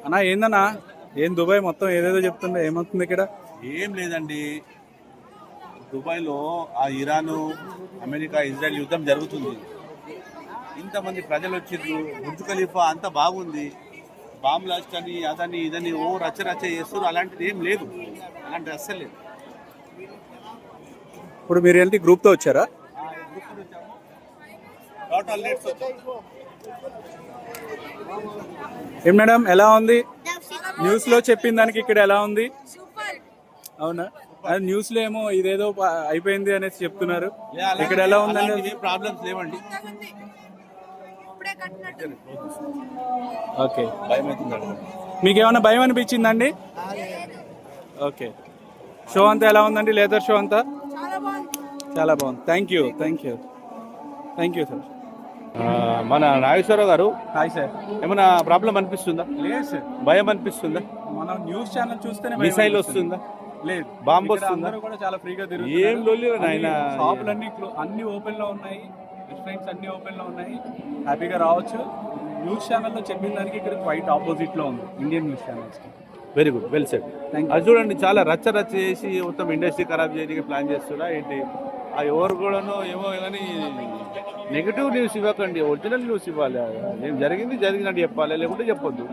అన్నా ఏందన్నా ఏం దుబాయ్ మొత్తం ఏదేదో చెప్తుండే ఏమవుతుంది ఇక్కడ? ఏం లేదండి, దుబాయ్లో ఆ ఇరాను అమెరికా ఇజ్రాయెల్ యుద్ధం జరుగుతుంది. ఇంతమంది ప్రజలు వచ్చిండ్రు, బుర్జ్ ఖలీఫా అంతా బాగుంది. బాంబ్ బ్లాస్ట్ అని అదని ఇదని ఓ రచ్చ చేస్తారు. అలాంటిది ఏం లేదు, అలాంటిది అస్సలు లేదు. ఇప్పుడు మీరు ఏంటి గ్రూప్తో వచ్చారా? ఏం మేడం ఎలా ఉంది? న్యూస్ లో చెప్పిన దానికి ఇక్కడ ఎలా ఉంది? అవునా? అది న్యూస్ లో ఏమో ఇదేదో అయిపోయింది అనేసి చెప్తున్నారు. ఇక్కడ ఎలా ఉందండి? ప్రాబ్లమ్స్ లేవండి. ఓకే, మీకేమైనా భయం అనిపించిందండి? ఓకే, షో అంతా ఎలా ఉందండి? లేదర్ షో అంతా చాలా బాగుంది. Thank you sir. మన నాగేశ్వరరావు గారు, హాయ్ సార్. ఏమైనా ప్రాబ్లం అనిపిస్తుందా? లేదు సార్. భయం అనిపిస్తుందా? మనం న్యూస్ ఛానల్ చూస్తేనే మిసైల్ వస్తుందా? లేదు. బాంబు వస్తుందా? కూడా చాలా ఫ్రీగా ఏం లొల్లి నాయన. షాపులన్నీ అన్ని ఓపెన్ లో ఉన్నాయి, రెస్టారెంట్స్ అన్ని ఓపెన్ లో ఉన్నాయి, హ్యాపీగా రావచ్చు. న్యూస్ ఛానల్లో చెప్పిన దానికి ఇక్కడ క్వైట్ ఆపోజిట్ లో ఉంది Indian news channels. Very good, well set. అది చూడండి, చాలా రచ్చ చేసి మొత్తం ఇండస్ట్రీ ఖరాబ్ చేయడానికి ప్లాన్ చేస్తున్నా ఏంటి? ఆ ఎవరు కూడాను ఏమో కానీ నెగిటివ్ న్యూస్ ఇవ్వకండి, ఒరిజినల్ న్యూస్ ఇవ్వాలి. ఏం జరిగింది జరిగినట్టు చెప్పాలి, లేకుంటే చెప్పొద్దు.